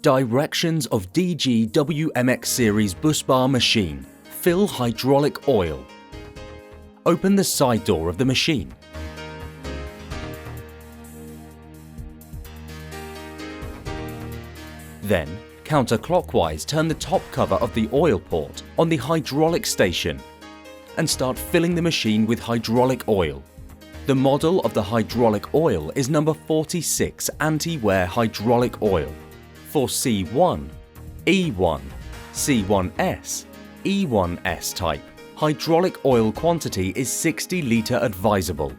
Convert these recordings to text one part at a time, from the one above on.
Directions of DG-WMX series busbar machine. Fill hydraulic oil. Open the side door of the machine. Then, counterclockwise turn the top cover of the oil port on the hydraulic station and start filling the machine with hydraulic oil. The model of the hydraulic oil is number 46 anti-wear hydraulic oil. For C1, E1, C1S, E1S type, hydraulic oil quantity is 60 litre advisable.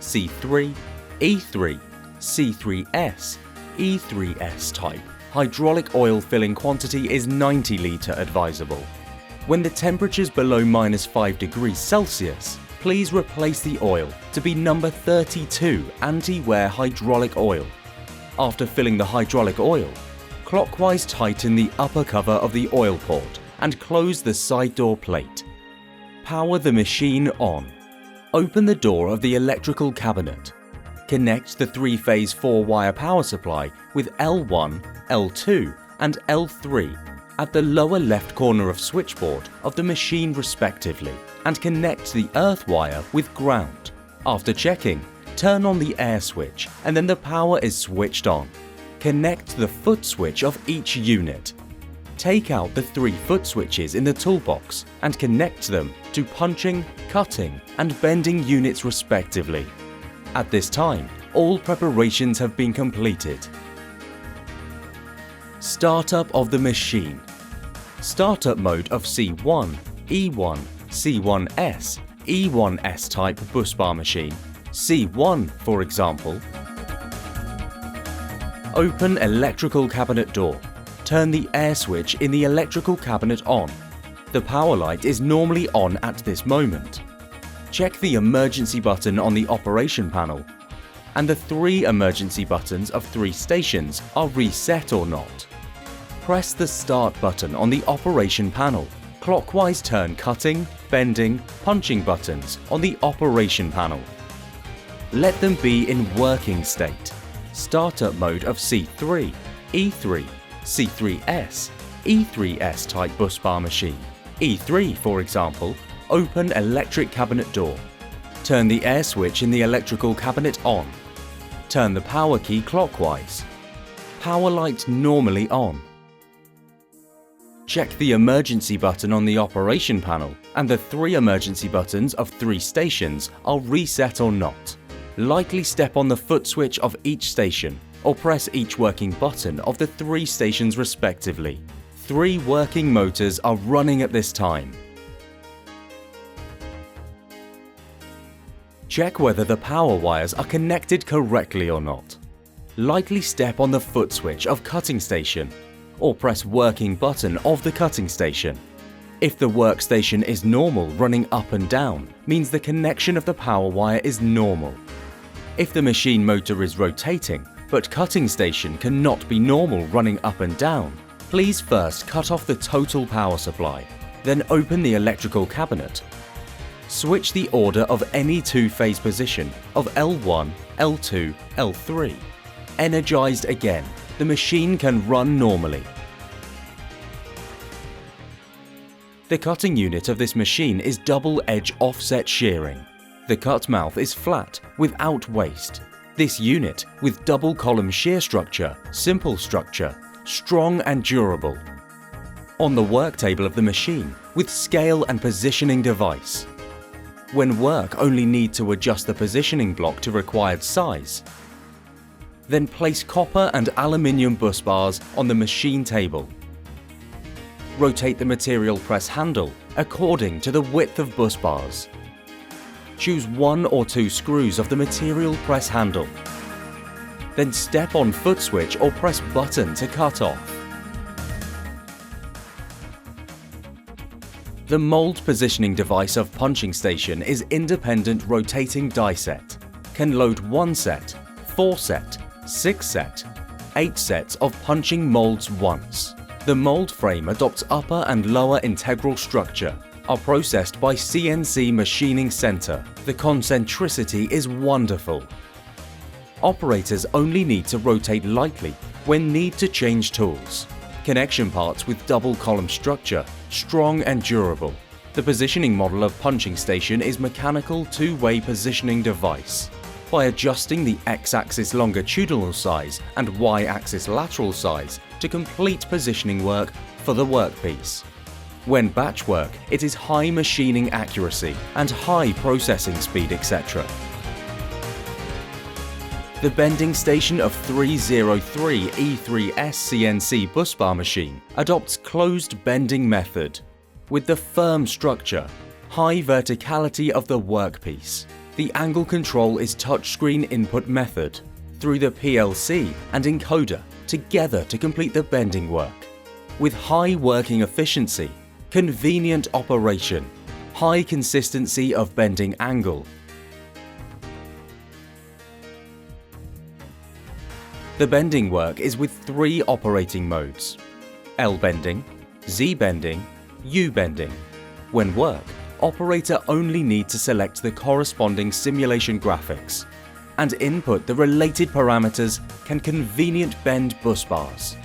C3, E3, C3S, E3S type, hydraulic oil filling quantity is 90 litre advisable. When the temperature is below -5 degrees Celsius, please replace the oil to be number 32 anti-wear hydraulic oil. After filling the hydraulic oil, clockwise tighten the upper cover of the oil port and close the side door plate. Power the machine on. Open the door of the electrical cabinet. Connect the 3-phase 4-wire power supply with L1, L2 and L3 at the lower left corner of switchboard of the machine respectively, and connect the earth wire with ground. After checking, turn on the air switch and then the power is switched on. Connect the foot switch of each unit. Take out the 3 foot switches in the toolbox and connect them to punching, cutting and bending units respectively. At this time, all preparations have been completed. Startup of the machine. Startup mode of C1, E1, C1S, E1S type busbar machine. C1, for example. Open electrical cabinet door. Turn the air switch in the electrical cabinet on. The power light is normally on at this moment. Check the emergency button on the operation panel, and the 3 emergency buttons of 3 stations are reset or not. Press the start button on the operation panel. Clockwise turn cutting, bending, punching buttons on the operation panel. Let them be in working state. Startup mode of C3, E3, C3S, E3S type busbar machine. E3, for example, open electric cabinet door. Turn the air switch in the electrical cabinet on. Turn the power key clockwise. Power light normally on. Check the emergency button on the operation panel, and the 3 emergency buttons of 3 stations are reset or not. Lightly step on the foot switch of each station, or press each working button of the 3 stations respectively. 3 working motors are running at this time. Check whether the power wires are connected correctly or not. Lightly step on the foot switch of cutting station, or press working button of the cutting station. If the workstation is normal running up and down, means the connection of the power wire is normal. If the machine motor is rotating, but cutting station cannot be normal running up and down, please first cut off the total power supply, then open the electrical cabinet. Switch the order of any 2-phase position of L1, L2, L3. Energized again, the machine can run normally. The cutting unit of this machine is double edge offset shearing. The cut mouth is flat, without waste. This unit, with double column shear structure, simple structure, strong and durable. On the work table of the machine, with scale and positioning device. When work only need to adjust the positioning block to required size. Then place copper and aluminium bus bars on the machine table. Rotate the material press handle according to the width of bus bars. Choose 1 or 2 screws of the material press handle. Then step on foot switch or press button to cut off. The mold positioning device of punching station is independent rotating die set. Can load 1 set, 4 set, 6 set, 8 sets of punching molds once. The mold frame adopts upper and lower integral structure, are processed by CNC machining center. The concentricity is wonderful. Operators only need to rotate lightly When need to change tools. Connection parts with double column structure, strong and durable. The positioning model of punching station is mechanical two-way positioning device. By adjusting the X-axis longitudinal size and Y-axis lateral size to complete positioning work for the workpiece. When batch work, it is high machining accuracy and high processing speed, etc. The bending station of 303 E3S CNC busbar machine adopts closed bending method with the firm structure, high verticality of the workpiece. The angle control is touchscreen input method through the PLC and encoder together to complete the bending work. With high working efficiency, convenient operation, high consistency of bending angle. The bending work is with 3 operating modes: L bending, Z bending, U bending. When work, operator only need to select the corresponding simulation graphics and input the related parameters can convenient bend bus bars.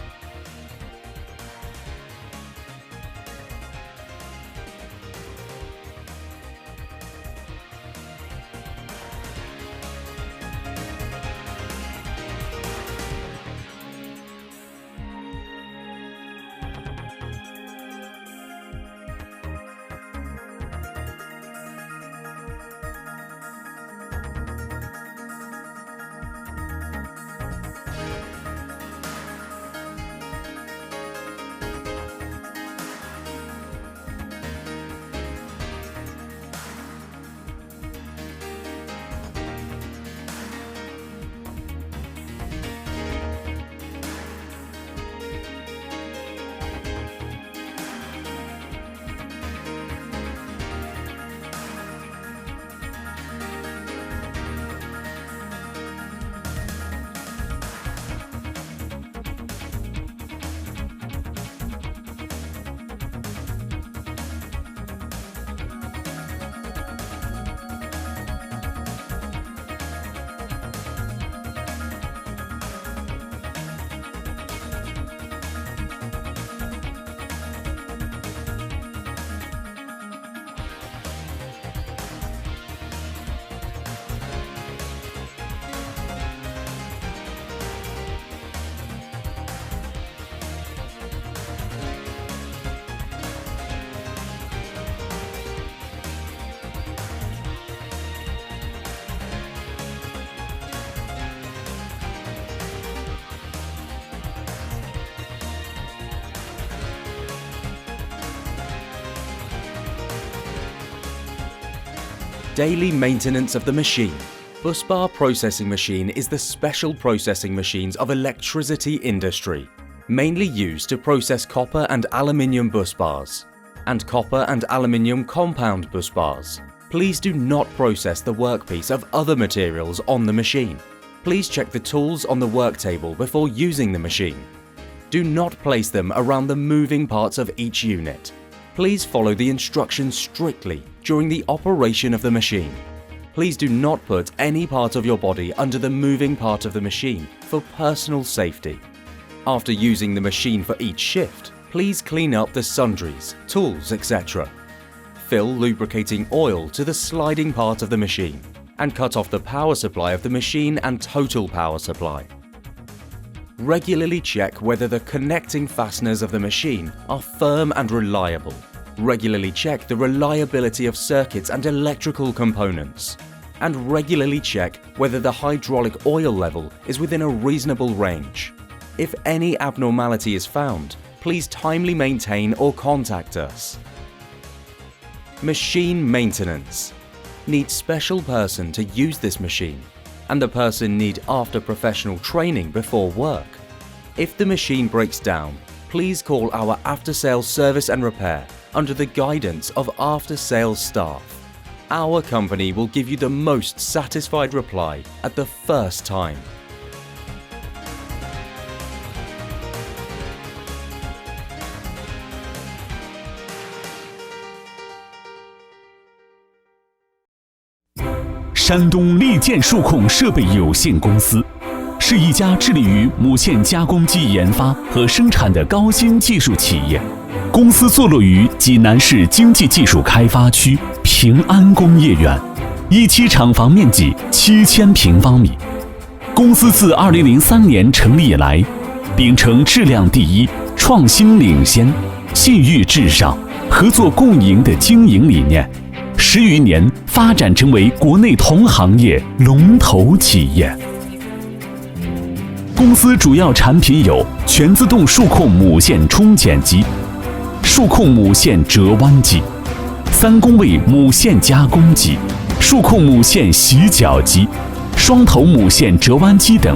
Daily maintenance of the machine. Busbar processing machine is the special processing machines of electricity industry, mainly used to process copper and aluminium busbars, and copper and aluminium compound busbars. Please do not process the workpiece of other materials on the machine. Please check the tools on the work table before using the machine. Do not place them around the moving parts of each unit. Please follow the instructions strictly during the operation of the machine. Please do not put any part of your body under the moving part of the machine for personal safety. After using the machine for each shift, please clean up the sundries, tools, etc. Fill lubricating oil to the sliding part of the machine and cut off the power supply of the machine and total power supply. Regularly check whether the connecting fasteners of the machine are firm and reliable. Regularly check the reliability of circuits and electrical components. And regularly check whether the hydraulic oil level is within a reasonable range. If any abnormality is found, please timely maintain or contact us. Machine maintenance. Need special person to use this machine, and the person need after professional training before work. If the machine breaks down, please call our after-sales service and repair under the guidance of after-sales staff. Our company will give you the most satisfied reply at the first time.山东利剑数控设备有限公司是一家致力于母线加工机研发和生产的高新技术企业。公司坐落于济南市经济技术开发区平安工业园，一期厂房面积7000平方米。公司自2003年成立以来，秉承质量第一、创新领先、信誉至上、合作共赢的经营理念，10余年发展成为国内同行业龙头企业。公司主要产品有全自动数控母线冲剪机、数控母线折弯机、3工位母线加工机、数控母线洗脚机、双头母线折弯机等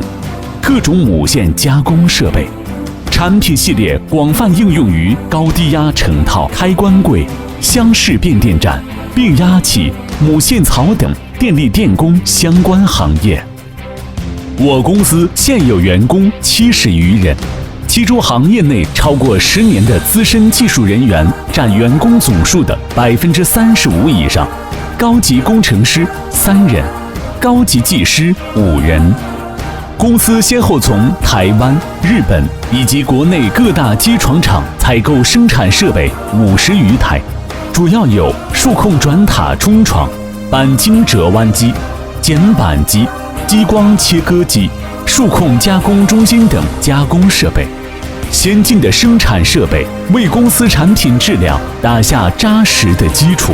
各种母线加工设备。产品系列广泛应用于高低压成套开关柜、箱式变电站、变压器、母线槽等电力电工相关行业。我公司现有员工70余人，其中行业内超过10年的资深技术人员占员工总数的35%以上，高级工程师3人，高级技师5人。公司先后从台湾、日本以及国内各大机床厂采购生产设备50余台，主要有数控转塔冲床、钣金折弯机、剪板机、激光切割机、数控加工中心等加工设备。先进的生产设备为公司产品质量打下扎实的基础。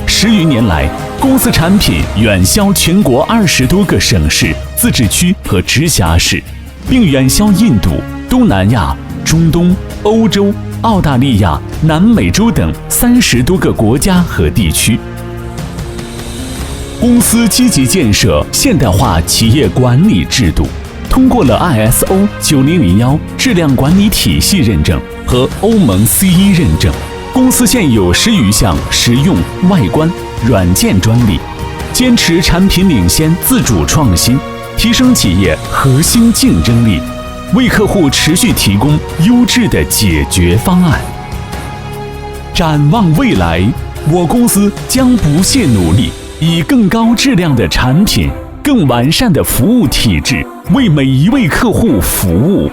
10余年来，公司产品远销全国20多个省市、自治区和直辖市，并远销印度、东南亚、中东、欧洲、澳大利亚、南美洲等30多个国家和地区。公司积极建设现代化企业管理制度，通过了 ISO 9001质量管理体系认证和欧盟 C1 认证。公司现有10余项实用、外观、软件专利，坚持产品领先、自主创新，提升企业核心竞争力，为客户持续提供优质的解决方案。展望未来，我公司将不懈努力，以更高质量的产品、更完善的服务体制，为每一位客户服务。